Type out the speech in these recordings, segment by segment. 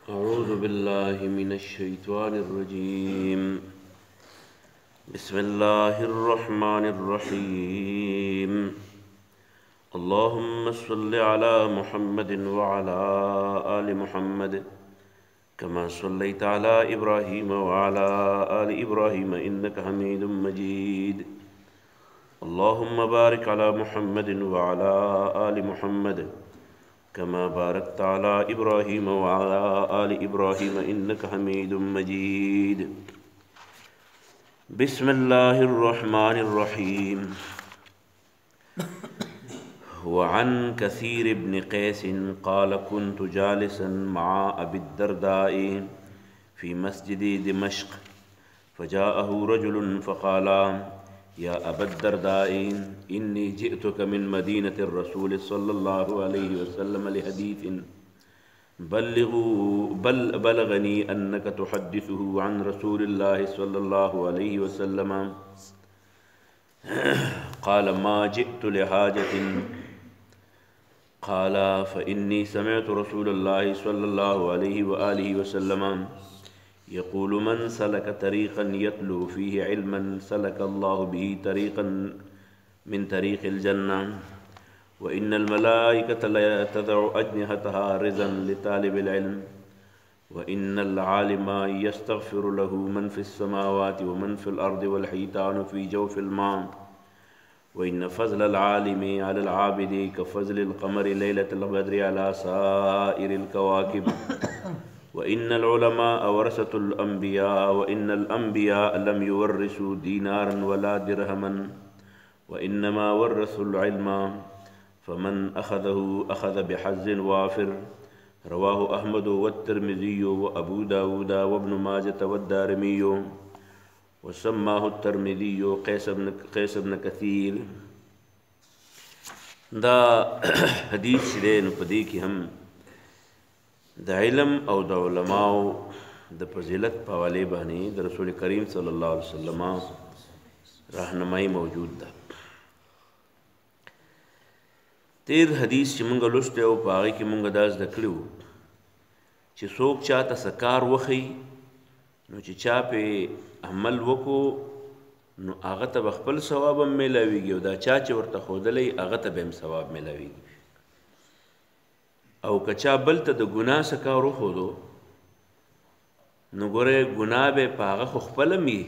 أعوذ بالله من الشيطان الرجيم. بسم الله الرحمن الرحيم. اللهم صل على محمد وعلى آل محمد كما صليت على إبراهيم وعلى آل إبراهيم إنك حميد مجيد. اللهم بارك على محمد وعلى آل محمد كما باركت على إبراهيم وعلى آل إبراهيم إنك حميد مجيد. بسم الله الرحمن الرحيم. وعن كثير بن قيس قال كنت جالسا مع أبي الدرداء في مسجد دمشق فجاءه رجل فقال يا أبا الدرداء إني جئتك من مدينة الرسول صلى الله عليه وسلم لحديث بلغني أنك تحدثه عن رسول الله صلى الله عليه وسلم. قال ما جئت لحاجة. قال فإني سمعت رسول الله صلى الله عليه وآله وسلم يقول من سلك طريقا يتلو فيه علما سلك الله به طريقا من طريق الجنة وإن الملائكة لا تضع أجنحتها رزا لطالب العلم وإن العالم يستغفر له من في السماوات ومن في الأرض والحيتان في جوف الماء وإن فضل العالم على العابد كفضل القمر ليلة البدر على سائر الكواكب وإن العلماء ورثة الأنبياء وإن الأنبياء لم يورثوا دينارا ولا درهما وإنما ورثوا العلم فمن أخذه أخذ بحظ وافر. رواه أحمد والترمذي وأبو داود وابن ماجة والدارمي وسماه الترمذي قيس بن كثير. دا حدیث شدین پدی کی ہم د علم او د علماء د فضیلت په حوالے باندې د رسول کریم صلی الله علیه وسلم راهنمایي موجود ده. تیر حدیث چې مونږ لوسته او په هغه کې مونږ دا زده کړو چې څوک چاته سکار وخی نو چې چا په عمل وکړو نو هغه ته خپل ثواب هم میلاویږي او دا چا چې ورته ښودلی هغه ته به هم ثواب میلاویږي او کچا بل ته د ګناه سکار وښودو نو ګوره ګناه به په هغه خو خپله وي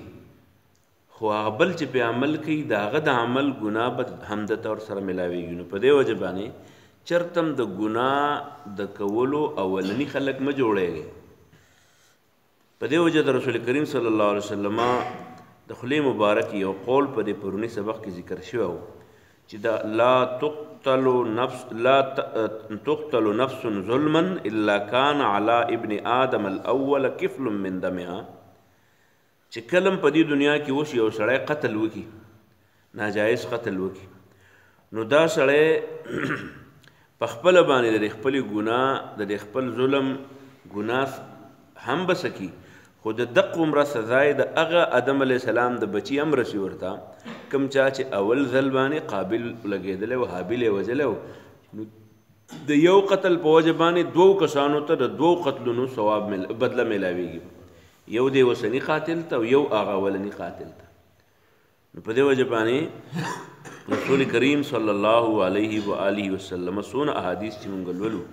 خو هغه بل چې په عمل کوي د هغه د عمل ګناه به هم د ته ورسره میلاویږي. نو په دې وجه باندې چرته هم د ګناه د کولو اولني خلک مه جوړیږي. په دې وجه د رسول کریم صلی الله علیه وسلم د خولې مبارک یو قول په دې پرونی سبق کې ذکر شوی و چې دا لا تقتل نفس ظلما الا كان على ابن آدم الاول كفل من دمها. چې کلم په دې دنیا کې وشي یو سړی قتل وکي ناجایز قتل وکي نو دا سړی په خپل باندې د خپل ګناه د خپل ظلم ګناه هم بسکی خو د دقه عمره سزای د هغه آدم علیه السلام د بچي هم رسي ورته کوم چا چې اول ځل باندې قابل لګېدلی و حابل یې وژلی و نو د یو قتل په وجه باندې دوو کسانو ته د دوو قتلونو ثواب بدله میلاویږي. یو دی وسني قاتل ته او یو هغه اولني قاتل ته. نو په دې وجه باندې رسول کریم صلی الله علیه و آله وسلم څونه احادیث چې مونږ لولو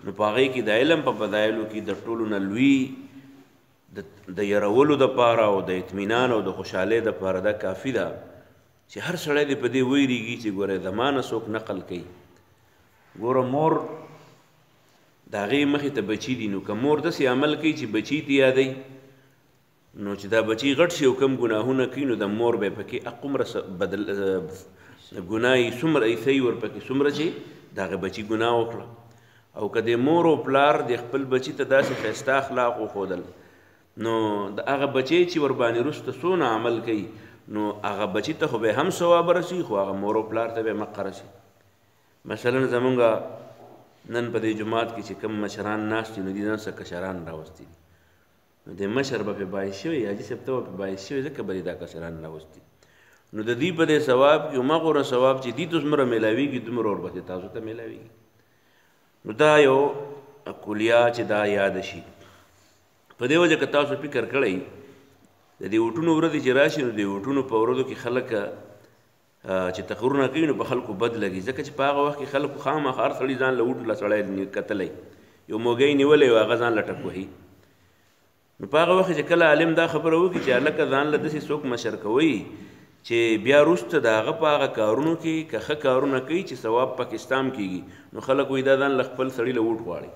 نو په هغې کې د علم په فضایلو کې د ټولو نه لوی د یرولو دپاره او د اطمینان او د خوشحالۍ دپاره دا کافي ده چې هر سړی دې په دې ویرېږي چې ګوره زما نه څوک نقل کوي. ګوره مور د هغې مخې ته بچي دي نو که مور داسې عمل کوي چې بچي ته یادوي نو چې دا بچي غټ شي او کم ګناهونه کوي نو د مور به یې پکې هغومره بدل ګناه یې څومره ایسئ ورپکې څومره چې د هغه بچي ګناه وکړه. او که د مور او پلار د خپل بچي ته داسې ښایسته اخلاق وښودل نو د هغه بچی چې ورباندې وروسته څونه عمل کوي نو هغه بچی ته خو به هم ثواب رسي خو هغه مور او پلار ته به مقه رسي. مثلا زمونږ نن په دې جومات کې چې کوم مشران ناست دي نو دي نن څه کشران راوستي دي نو د مشر به پې باعث شوی حاجي صاحب ته به پې باعث شوی ځکه به دې دا کشران راوستي نو د دې په دې ثواب کې هماغوره ثواب چې دې ته څومره میلاویږي دومره ورپسې تاسو ته میلاویږي. نو دا یو کلیه چې دا یاد شي. په دې وجه که تاسو فکر کړئ د دې وټونو ورځې چې راشي نو د وټونو په ورځو کې خلک چې تقریرونه کوي نو په خلکو بد لګي، ځکه چې په هغه وخت کې خلکو خامخا هر سړي ځان له وټو له سړی کتلی، یو موږی نیولی او هغه ځان له ټک وهي. نو په هغه وخت چې کله عالم دا خبره وکړي چې هلکه ځان له داسې څوک مشر کوئ چې بیا وروسته د هغه په هغه کارونو کې که ښه کارونه کوي چې ثواب پاکستان کېږي، نو خلک وایي دا ځان له خپل سړي له ووټ غواړي.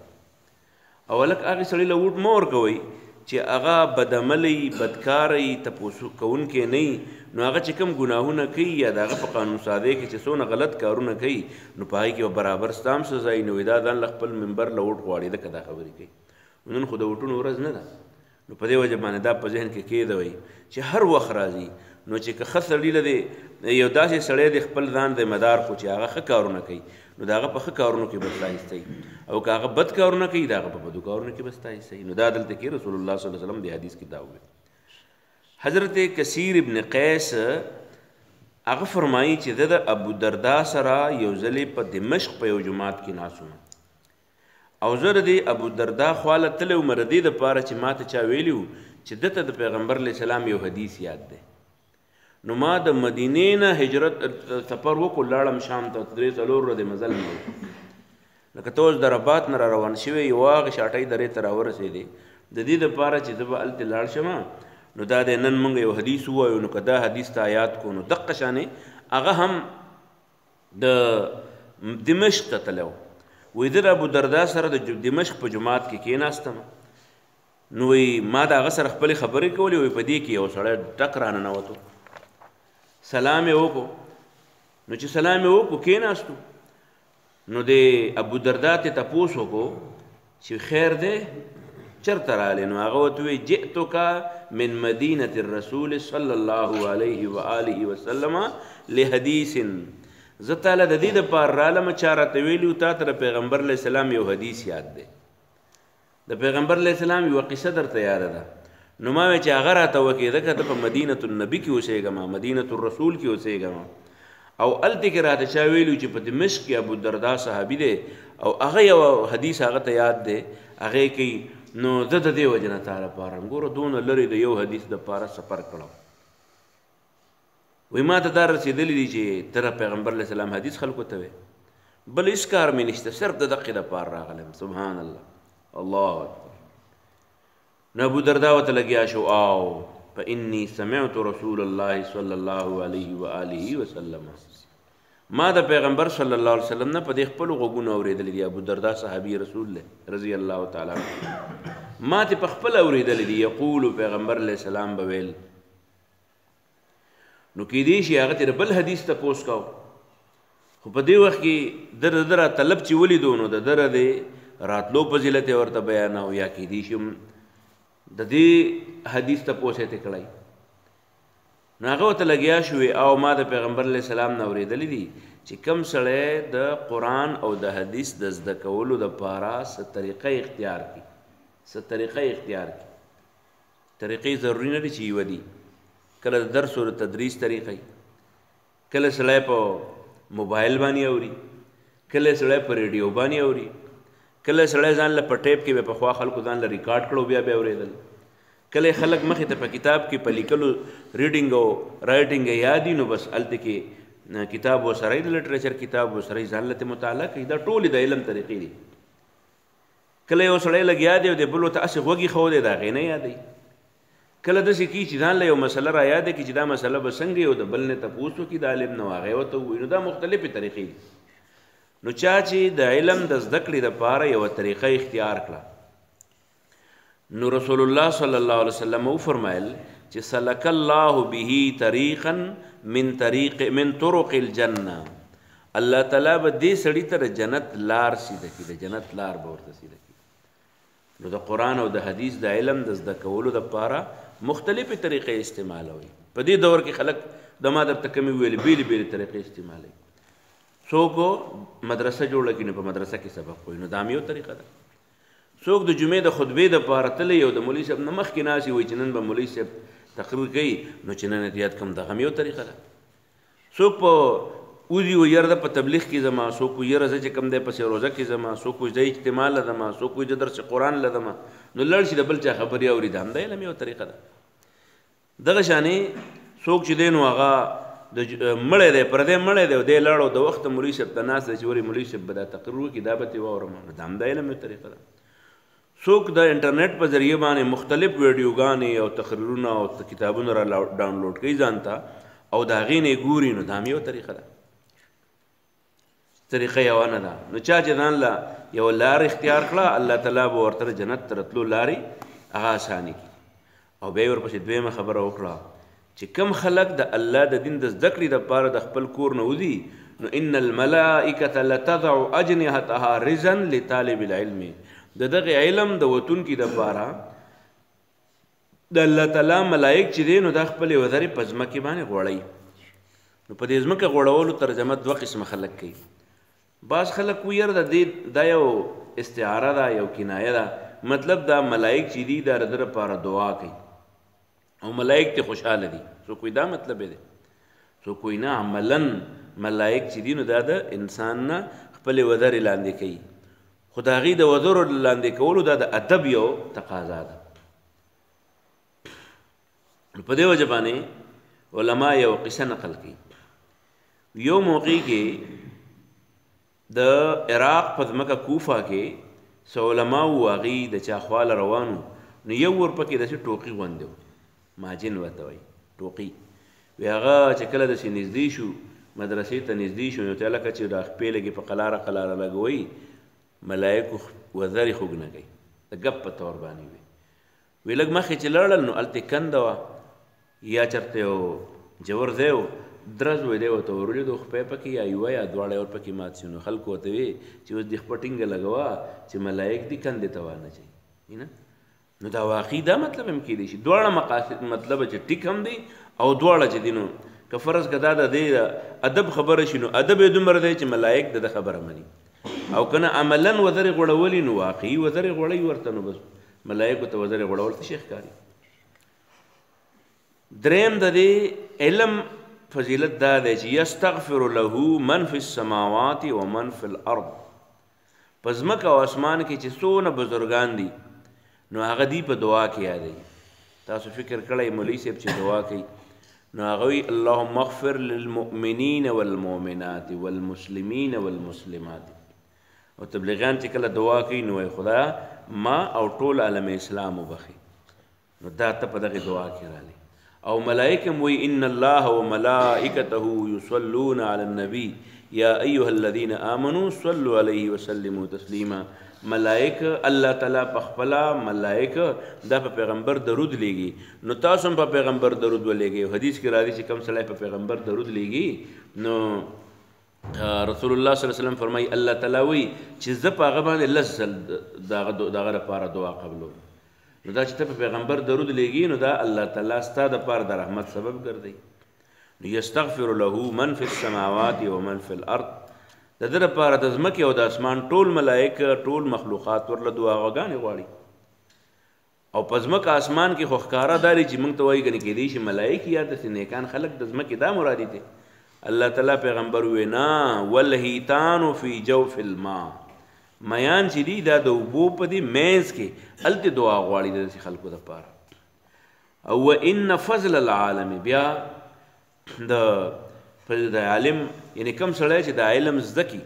او هلک هغې سړي له ووټ مه ورکوئ چې هغه بدعملی بدکاری تپوس کوونکی نه وي، نو هغه چې کوم ګناهونه کوي یا د هغه په قانون سازۍ کې چې څونه غلط کارونه کوي نو په هغې کې به برابر ستا هم سزا وي. نو دا ځان له خپل منبر له ووټ غواړي، ځکه دا خبرې کوي. نن خو د ووټونو ورځ نه ده، نو په دې وجه باندې دا په ذهن کې کېدوئ چې هر وخت راځي نو چې که ښه سړي له یو داسې سړی د خپل ځان ذمه دار کړو چې هغه ښه کارونه کوي، نو د هغه په ښه کارونو کې به ستا ایستی، او که هغه بد کارونه کوي د هغه په بدو کارونو کې به ستا ایستی. نو دا دلته کې رسول الله صلی الله علیه وسلم د حدیث کې دا وویل. حضرت کثیر ابن قیس هغه فرمایي چې د ابو دردا سره یو ځلې په دمشق په یو جومات کې ناست وم، او زه د دې ابو دردا خواله تللی وم د دې دپاره چې ما ته چا ویلي وو چې دته د پیغمبر علیه السلام یو حدیث یاد دی. نو ما د مدینې نه هجرت سفر وکړو، لاړم شام ته 3-4 ورځې مزل مې وکړو. لکه ته اوس د رباط نه را روان شوی یو هغې شاټۍ درې ته راورسېدې، د دې دپاره چې زه به هلته لاړ شم نو دا دی نن موږ یو حدیث ووایو، نو که دا حدیث ته یاد کړو نو دقه شانې هغه هم د دمشق ته تللی و. وایي زه د ابودردا سره د دمشق په جومات کې کېناستم، نو وایي ما د هغه سره خپلې خبرې کولې، وایي په دې کې یو سړی ټک راننوتو، سلام یې وکړو. نو چې سلام یې وکړو کېناستو، نو د ابودردا ته تپوس وکړو چې خیر دی چېرته راغلی؟ نو هغه ورته وایي جئتک من مدینة الرسول صلی الله علیه وآله وسلم لحدیث، زه تاله د دې دپاره رالم چا راته ویلي تا ته د پیغمبر علیه السلام یو حدیث یاد دی، د پیغمبر علیه السلام یوه قصه درته یاده ده. نو ما وی چې هغه راته وکړې ځکه ته په مدینة النبي کې اوسېږم، مدینة الرسول کې اوسېږم، او هلته کې راته چا ویلي چې په دمشق کې ابودردا صحابي دی او هغه یو حدیث هغه ته یاد دی هغې کوي. نو زه د دې وجه نه تا لپاره ګوره دونه لرې د یو حدیث دپاره سفر کړم. وایي ما ته دا رسېدلی دي چې ته د پیغمبر علیه السلام حدیث خلکو ته وې، بل هېڅ کار مې نشته، صرف د دقې دپاره راغلم. سبحان الله، الله اکبر. نو ابودردا ورته لګیا شو او فإني سمعت رسول الله صلی الله علیه وآله وسلم، ما د پیغمبر صلی الله علیه وسلم نه په دې خپلو غوږونو اورېدلی دي. ابودردا صحابي رسول دی رضی الله تعالی عنه، ما ته په خپله اورېدلی دي. یقولو پیغمبر علیه السلام به ویل، نو کیدای شي هغه ترې بل حدیث تپوس کو، خو په دې وخت کې د را طلب چې ولیدو نو د ده د راتلو فضیلت یې ورته بیانو، یا کیدای شي د دې حدیث تپوس یې کړی. نو هغه ورته لګیا شوې او ما د پیغمبر علیه السلام نه اورېدلی دي چې کوم سړی د قرآن او د حدیث د زده کولو دپاره څه طریقه اختیار کړي، څه طریقه اختیار کړي. طریقې ضروري نه دي چې یوه دي، کله د درس او د تدریس طریقې، کله سړی په موبایل باندې اوري، کله سړی په ریډیو باندې اوري، کله سړی ځان له په ټیپ کې به پخوا خلکو ځان له ریکارډ کړو بیا بیا اورېدل، کله خلک مخې ته په کتاب کې په لیکلو ریډینګ او رایټینګ یادي، نو بس هلته کې کتاب ورسره د لټریچر کتاب ورسره ځان له مطالعه کوي. دا ټولې د علم طریقې دي. کله یو سړی لګیا دی او د بل ورته هسې غوږ ایښودی د هغې نه یادوي، کله داسې کي چې ځان له یو مسله را یاده کړي چې دا مسله به څنګه او د بل نه تپوس وکړي د عالم نه هغې ورته ووایي. نو دا مختلفې طریقې دي. نو چا چې د علم د زده کړې دپاره یوه طریقه اختیار کړه، نو رسول الله صلی الله علیه وسلم وفرمایل چې سلک الله به طریقا من طرق الجنه، الله تعالی به دې سړي ته د جنت لار سیده کړي، د جنت لار به ورته سیده کړي. نو د قرآن او د حدیث د علم د زده کولو دپاره مختلفې طریقې استعمالوي. په دې دور کې خلک د ما درته کومې ویلې بېلې بېلې طریقې استعمالوي. څوک مدرسه جوړه کړي نو په مدرسه کې سبق وایي، نو دا هم یو طریقه ده. څوک د جمعې د خطبې دپاره تللی او د مولوي صاحب نه مخکې ناستي وایي چې نن به مولوي صاحب تقریر کوي، نو چې نن یې یاد کړم، دغه هم یو طریقه ده. څوک په اوزي و ير د په تبلیغ کې زما سو کو ير ز چې کم دی پسې روزه کې زما سو کو د اجتماع لدما سو کو د درس قرآن لدما نو لړ شي د بل چا خبري اوري د هم د علم یو طریقه ده دغه شانې څوک چې دی نو هغه د مړی دی پردی مړی دی دی لاړو د وخت مولوي صاحب ته ناست دی چې ورې مولوي صاحب به دا تقریر وکړي دا به ترې واورم نو د هم د علم یو طریقه ده څوک د انټرنیټ په ذریعه باندې مختلف ویډیوګانې او تقریرونه او کتابونه را ډاونلوډ کوي ځان ته او د هغې نه ګوري نو دا هم یو طریقه ده طریقه یو نه ده نو چا چې ځان له یو لار اختیار کړه الله تعالی به ورته جنت ته رتلو لارې هغه اساني کړي او بیا یې ورپسې دویمه خبره وکړه چې کم خلک د الله د دین د زده کړې دپاره د خپل کور نه وځي نو ان الملائکة لتضع اجنحتها رزا لطالب العلم د دغه علم د وتونکي دپاره د الله تعالی ملائک چې دی نو دا خپلې وزرې په ځمکې باندې غوړوي نو په دې ځمکه غوړولو ترجمه دوه قسمه خلک کوي بعض خلک ویر د دې دا یو استعاره ده یو کنایه ده مطلب دا ملائک چې دي دا د لپاره دعا کوي او ملائک ته خوشاله دي سو کوئی دا مطلب دی سو کوئی نه عملا ملائک چې دي نو دا د انسان نه خپلې وزرې لاندې کوي خو د هغې د وزرو لاندې کولو دا د ادب یو تقاضا ده نو په دې وجه باندې علما یو قصه نقل کوي یو موقع کې د عراق په ځمکه کوفه کې څه علما وو هغې د چا خواله روان وو نو یو ورپکې داسې ټوقي غوندې و ماجن ورته وایي ټوقي وی هغه چې کله داسې نږدې شو مدرسې ته نږدې شو نو ته لکه چې دا خپې لږې په قلاره قلاره لګوئ ملایکو وزرې خوږ نه کوي د ګپ په طور باندې وي لږ مخکې چې لاړل نو هلته کنده وه یا چېرته یو جوور ځای و درز وی دی ورته ورولېدو خپې پکې یا یوه یا دواړه ورپکې مات شي نو خلکو ورته وی چې اوس دې خپه ټینګه لګوه چې ملایک دي کندې ته وانهچوي نو دا واقعي دا مطلب هم کیدی شي دواړه مقاصد مطلب چې ټیک هم دی او دواړه چې دي نو که فرض که دا د دې ادب خبره شي نو ادب یې دومره دی چې ملایک د خبره مني او که نه عملا وزرې غوړولي نو واقعي وزرې غوړوي ورته نو بس ملایکو ته وزرې غوړول څه شي ښکاري دریم د دې علم فضیلت دا دی چې یستغفر له من فی السماوات و من فی الارض په ځمکه او اسمان کې چې څونه بزرګان دي نو هغه دی په دعا کې یادوي تاسو فکر کړئ مولوي صاحب چې دعا کوي نو هغه وی اللهم اغفر للمؤمنین والمؤمنات والمسلمین والمسلمات او تبلیغیان چې کله دعا کوي نو وایي خدایا ما او ټول عالم اسلام وبخي نو دا ته په دغه دعا کې راغلی او ملائکم وی ان الله وملائکته یصلون علی النبی یا ایها الذین آمنوا صلوا علیه وسلموا تسلیما ملائک الله تعالی په خپله ملائک دا په پیغمبر درود لیږي نو تاسو هم په پیغمبر درود ولېږئ حدیث کې راځي چې کوم سړی په پیغمبر درود لیږي نو رسول الله صلی الله علیه وسلم فرمایي الله تعالی وی چې زه په هغه باندې لس ځل دغه لپاره دعا قبلوم نو دا چې ته په پیغمبر درود لیږي نو دا الله تعالی ستا دپاره د رحمت سبب ګرځوي نو یستغفر له من فی السماوات و من فی الارض د ده دپاره د ځمکې او د اسمان ټول ملایک ټول مخلوقات ورله دعاګانې غواړي او په ځمکه اسمان کې خو ښکاره دا دی چې موږ ته وایي ګنې کیدی شي ملایک یا داسې نیکان خلک د ځمکې دا مرادي دی الله تعالی پیغمبر وی نه والهیتان فی جوف الماء میان چې دي دا د اوبو په دې منځ کې هلته دعا غواړي د داسې خلکو دپاره او وان فضل العالم بیا د عالم یعنی کم سړی چې د علم زده کي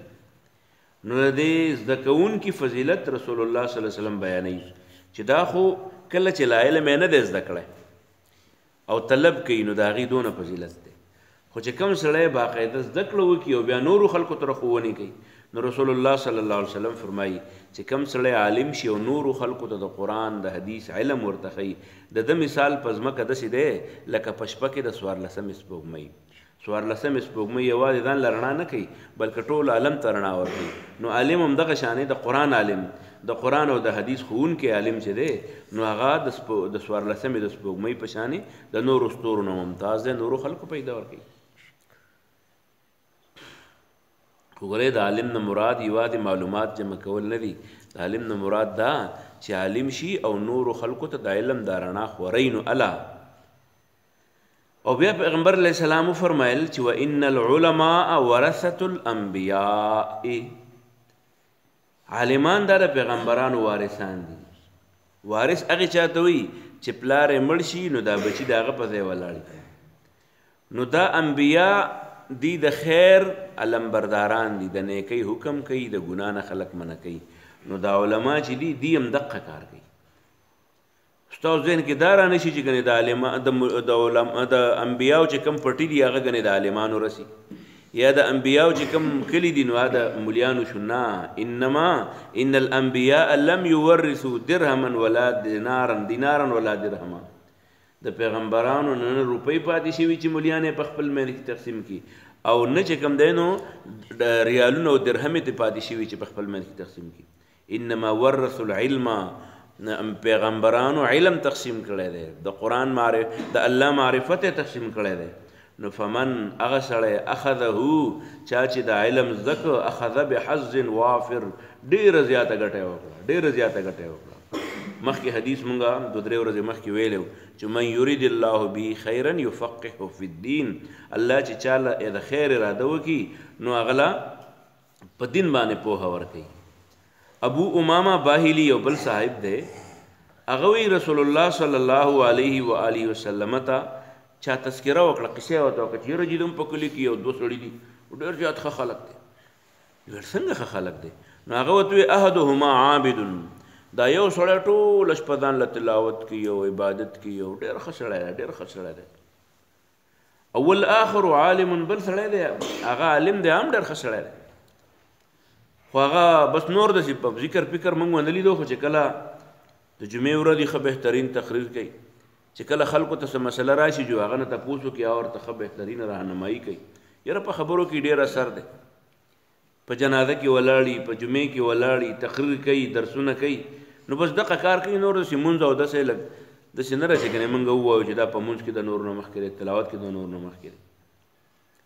نو د دې زده کوونکي فضیلت رسول الله صلی الله علیه وسلم بیانوي چې دا خو کله چې لا علم یې نه دی زده کړی او طلب کوي نو د هغې دونه فضیلت دی خو چې کم سړی باقاعده زده کړه وکړي او بیا نورو خلکو ته ښوونې کوي نو رسول الله صلی الله علیه وسلم فرمایي چې کم سړی عالم شي او نورو خلکو ته د قرآن د حدیث علم ورته ښیي د ده مثال په ځمکه داسې دی لکه په شپه کې د څوارلسمې سپوږمۍ څوارلسمې سپوږمۍ یوازې ځان له رڼا نه کوي بلکې ټول عالم ته رڼا ورکوي نو عالم هم دغه شانې د قرآن عالم د قرآن او د حدیث ښوونکی عالم چې دی نو هغه د څوارلسمې د سپوږمۍ په شانې د نورو ستورو نه ممتاز دی نورو خلکو پیدا ورکوي وګورئ د عالم نه مراد یوازې معلومات جمع کول نه دي د عالم نه مراد دا چې عالم شي او نورو خلکو ته د علم دا رڼا خورئ نو الله او بیا پیغمبر علیہ السلام فرمایل چې وان العلماء ورثه الانبیاء، عالمان دا د پیغمبرانو وارثان دي. وارث هغه چاته وي چې پلار یې مړ شي نو دا بچي د هغه په ځای ولاړ. نو دا انبیا دی د خیر علمبرداران دي، د نیکۍ حکم کوي، د ګناه نه خلق منع کوي. نو دا علما چې دي هم دقه کار کوي. ستاسو ذهن کې دا رانشي چې ګنې د انبیاو چې کم پټي دي هغه ګنې د عالمانو رسي، یا د انبیاو چې کم کلی دي نو د مولیانو شو. نه، انما ان الانبیاء لم یورثوا درهما ولا دینارا ولا درهما. د پیغمبرانو نه روپۍ پاتې شوي چې مولیان په خپل مال کې تقسیم کړي، او نه چې کم دی نو د ریالونو او درهمې ته پاتې شوي چې په خپل مال کې تقسیم کړي. انما ورثوا العلم، پیغمبرانو علم تقسیم کړی دی، د قرآن د الله معرفت تقسیم کړی دی. نو فمن هغه سړی اخذه چا چې د علم زده کړ، اخذ بحظ وافر، ډېره زیاته ګټه یې وکړه، ډېره زیاته ګټه یې وکړه. مخکې حدیث مونږه 2-3 ورځې مخکې ویلی چې من یرید الله به خیرا یفقهه فی الدین، الله چې چاله د خیر اراده وکړي نو هغه له په دین باندې پوهه ورکوي. ابو امامه باهلی یو بل صاحب دی، هغه وی رسول الله صلی الله علیه و آله وسلم ته چا تذکره وکړه، قصه ورته وکړه چې یاره جي دم په کلي کې یو 2 سړي دي ډېر زیات ښه خلک دي. ویل څنګه ښه خلک دي؟ نو هغه ورته وی احدهما عابد، دا یو سړی ټوله شپه ځان له تلاوت کوي او عبادت کوي او ډېر ښه سړی دی، ډېر ښه سړی دی. او والآخر عالم، بل سړی دی هغه عالم دی هم ډېر ښه سړی دی، خو هغه بس نور داسې په ذکر فکر موږ ونه لیدو. خو چې کله د جمعې ورځې ښه بهترین تقریر کوي، چې کله خلکو ته څه مسله راشي جو هغه نه تپوس وکړي او ورته ښه بهترینه راهنمایي کوي. یاره په خبرو کې ډېر اثر دی، په جنازه کې ولاړي، په جمعې کې ولاړي، تقریر کوي، درسونه کوي. نو بس دغه کار کوي، نور داسې مونځ او داسې لږ داسې نه راشي کنې موږ ووایو چې دا په مونځ کې د نور نه مخکې دی، تلاوت کې د نور نه مخکې دی.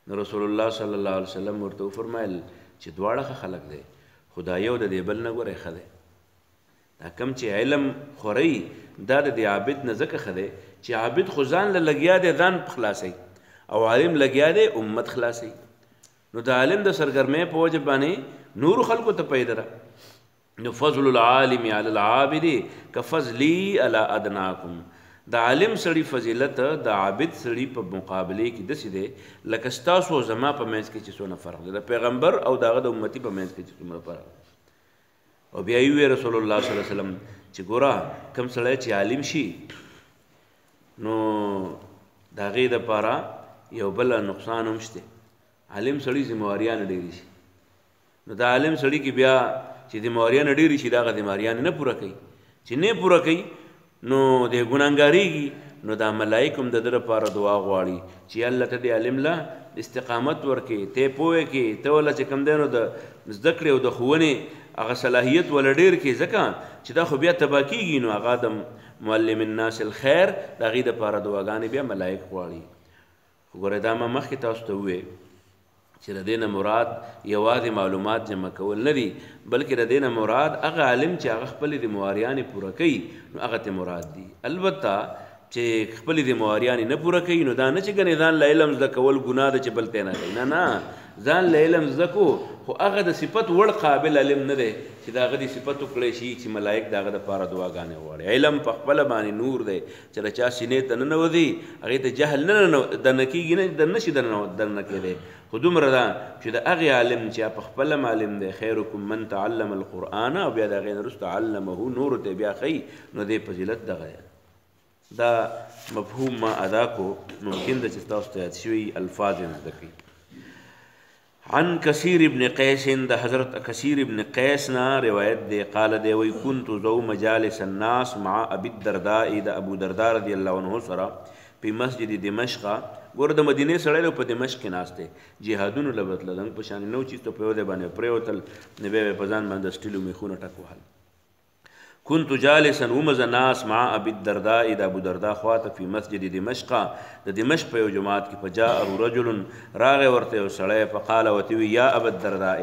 نو رسول الله صلی الله علیه وسلم ورته وفرمایل چې دواړه ښه خلک دی، خو دا یو د دې بل نه ګورئ ښه دی. دا کم چې علم خورئ دا د دې عابد نه ځکه ښه دی چې عابد خو ځان له لګیا دی ځان خلاصوي، او عالم لګیا دی امت خلاصوي. نو د عالم د سرګرمۍ په وجه باندې نورو خلکو ته پیدا ده. نو فضل العالم علی العابد کفضلی علی ادناکم، د عالم سړي فضیلت د عابد سړي په مقابله کې داسې دی لکه ستاسو زما په منځ کې چې څونه فرق دی، د پیغمبر او دغه د امتي په منځ کې چې څومره فرق دی. او بیا یې رسول الله صلی الله علیه وسلم چې ګوره کوم سړی چې عالم شي نو د هغې دپاره یو بل نقصان هم شته. عالم سړي ذمواریان ډېرې شي، نو د عالم سړي کې بیا چې ذمواریان ډېرې شي د هغه ذمواریان نه پوره کوي، چې نه پوره کوي نو د ګناهګاریږي. نو دا ملایک هم د ده لپاره دعا غواړي چې الله ته دې عالم له استقامت ورکړي، ته پوه کړي، ته وله چې کوم دی نو د زده کړې او د ښوونې هغه صلاحیت وله ډېر کړي، ځکه چې دا خو بیا تباه کېږي. نو هغه د معلم الناس الخیر د هغې دپاره دعاګانې بیا ملایک غواړي. خو ګوره دا ما مخکې تاسو ته وویې چې د دې نه مراد یوازې معلومات جمع کول نه دي، بلکې د دې نه مراد هغه عالم چې هغه خپلې ذمواریانې پوره کوي نو هغه ته مراد دي. البته چې خپلې ذمواریانې نه پوره کوي نو دا نه چې ګنې ځان له علم زده کول ګناه ده چې بل ته نه کوي، نه نه، ځان له علم زده کو خو هغه د صفت وړ قابل علم نه دی چې د هغه د صفت وکړی شي چې ملایک د هغه دپاره دعاګانې غواړي. علم په خپله باندې نور دی چې د چا سینې ته ننوځي هغې ته جهل نه دننه کېږي، نه دننه شي دننه کېدی. خو دومره ده چې د هغې عالم چې په خپله معلم دی، خیرکم من تعلم القرآن، او بیا د هغې نه وروسته علمه نورو ته بیا ښیي، نو دې فضیلت دغه دی. دا مفهوم ما ادا کو، ممکن ده چې تاسو ته یاد شوي الفاظ یې زده کړئ. عن کثیر ابن قیس، د حضرت کثیر ابن قیس نه روایت دی، قال دی وی كنت ذو مجالس الناس مع ابي الدرداء، د ابو درداء رضی الله عنه سره په مسجد دمشق. ګوره د مدینې سړی په دمشق کې ناست دی، جهادونو له بتلل په شان نو چیز ته په یو دی باندې پرېوتل، نو بیا یې په ځان باندې سټیلو میخونه ټک وهل. كنت جالسا ومز الناس مع ابي الدرداء، د ابو درداء خواته في مسجد دمشق، د دمشق په یو جماعت کې. فجاءه رجل، راغی ورته یو سړی، فقال وتوی یا ابا الدرداء،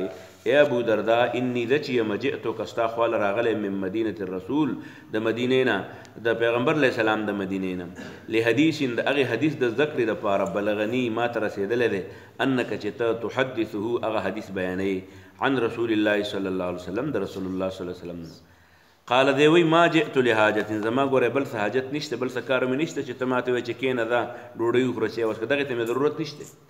اے ابو دردا انی دچ یم جئتک استا خواله راغلی من مدینه الرسول د مدینې نه د پیغمبر علیه السلام د مدینې نه لحدیث د هغې حدیث د ذکر دپاره بلغني ما ته رسېدلی دی انک چې ته تحدثه هغه حدیث بیانوي عن رسول الله صلی الله علیه وسلم د رسول الله صلی الله علیه وسلم قال دی وی ما جئت لحاجت زما ګوره بل څه حاجت نشته بل څه کار مې نشته چې ته ماته وایې چې کښېنه دا ډوډۍ وخوره چې اوس که دغې ته مې ضرورت نشته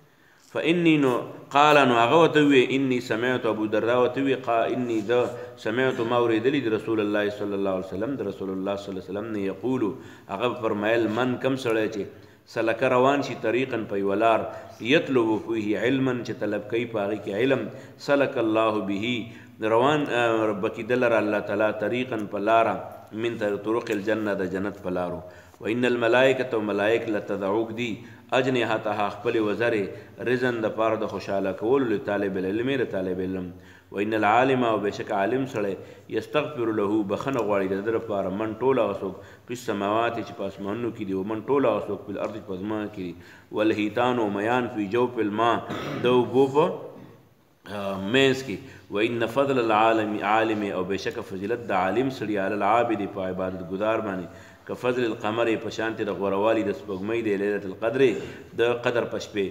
فإني نو قال نو هغه ورته وویې اني سمعت ابو دردا ورته وویې اني د سمعت ما اورېدلي د رسول الله صلی الله علیه وسلم د رسول الله صلی الله علیه وسلم نه یقولو هغه فرمایل من کم سړی چې سلکه روان شي طریقا په یوه لار یطلب فیه علما چې طلب کوي په هغې کې علم سلک الله به روان بکي دلر الله تعالی طریقا په لاره من طرق الجنه د جنت په لارو وان الملائکة و ملائک لتدعوک دی اجنحتها خپل وزرې رزن د پاره د خوشحاله کولو لطالب العلم د طالب علم وان العالم او بشک عالم سړی یستغفر له بخنه غواړي د ده لپاره من ټوله هغه څوک په سماوات چې په اسمانونو کې دي او من ټوله هغه څوک په الارض په ځمکه کې دي والحیتان و میان فی جوف الماء د اوبو په منځ کې وان فضل العالم عالم او بشک فضیلت د عالم سړي علی العابد په عبادت گزار باندې كفضل القمر په شانتې د غوروالي د سپوږمۍ د لیلة القدر د قدر په شپې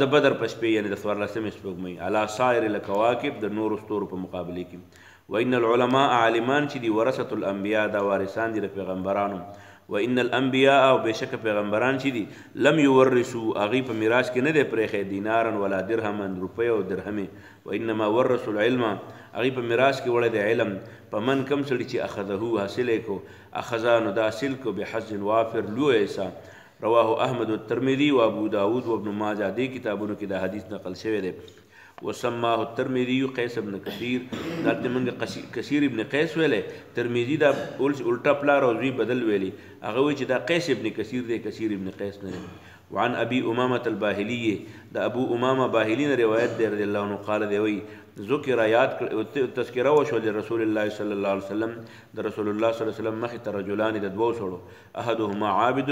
د بدر په شپې یعنې د څوارلسمې سپوږمۍ علی سایر الکواکب د نورو ستورو په مقابلې کې وان العلماء عالمان چې دي ورثة الانبیاء دا وارثان دي د پیغمبرانو وان الانبیاء او بشک پیغمبران چې دي لم یورثوا هغې په میراث کې نه دی پرېښی دینارا ولا درهما روپۍ او درهمې وانما ورثوا العلم هغې په میراث کې وړی دی علم په من کم سړي چې اخذه حاصل یې کو اخذا نو دا حاصل کو بحظ وافر لوی حصه رواه احمد والترمذي و ابو داود و ابن ماجه دې کتابونو کې دا حدیث نقل شوی دی وسماه الترمذي قیس ابن کثیر دلته موږ کثیر ابن قیس ویلی ترمذي دا الټا پلار او زوی بدل ویلی هغه وایي چې دا قیس ابن کثیر دی کثیر ابن قیس نه دی وعن ابي امامه الباهلي دا ابو امامه باهلي نه روایت دی رضی الله عنه قال دی وایي ذکر یاد تذکره وشو لرسول الله صلی الله علیه وسلم د رسول الله صلی الله علیه وسلم مخې ته رجلان د دوو سړو احدهما عابد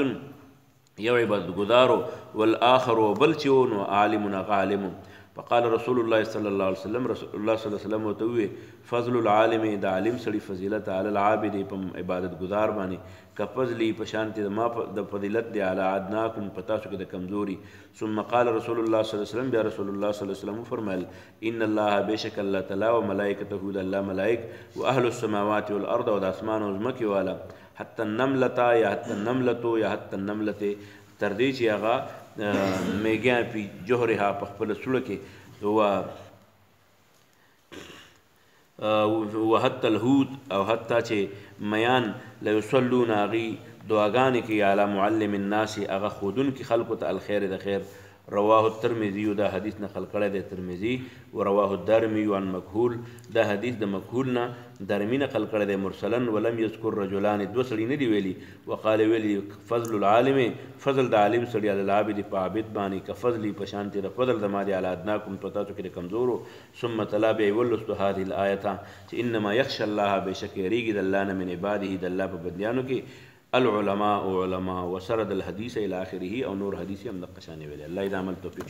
یو عبادت ګزارو والآخر بل چې و نو عالم هغه عالم فقال رسول الله صلی الله علیه وسلم رسول الله صلی الله علیه وسلم ورته وویې فضل العالم د عالم سړي فضیلت علی العابد په عبادت گزار باندې کفضلی په شانتې د ما د فضیلت دی علی ادناکم په تاسو کې د کمزوري ثم قال رسول الله صلی الله علیه وسلم بیا رسول الله صلی الله علیه وسلم فرمایل ان الله بشک الله تعالی و ملائکته د الله ملائک و اهل السماوات والارض او د اسمان او ځمکې والا حتی النملة یا حتی النملة یا حتی النملة تر دې چې هغه میږیان پی جوهرها په خپل سوړه کې و حتی الهود او حتی چې میان لیصلون هغې دعاګانې کوي علی معلم الناس هغه ښودونکي خلکو ته الخیر د خیر رواه الترمذي دا حدیث نقل کړی دی ترمذي و رواه الدارمي عن مکحول دا حدیث د مکحول نه دارمي نقل کړی دی مرسلا ولم یذکر رجلان دوه سړي نه دي ویلي وقال ویلي فضل العالم فضل د عالم سړي علی العابد په عابد باندې که فضلي په شانتې د فضل د ما دی علی ادناکم په تاسو کې د کمزورو ثم تلا بیا یې ولوستو هذه الآیة چې انما یخشى الله بشک یریږي د الله نه من عباده د الله په بندیانو کې العلماء علماء وسرد الحديث الى اخره او نور حدیث هم د قشانه ویل الله دې عمل توفیق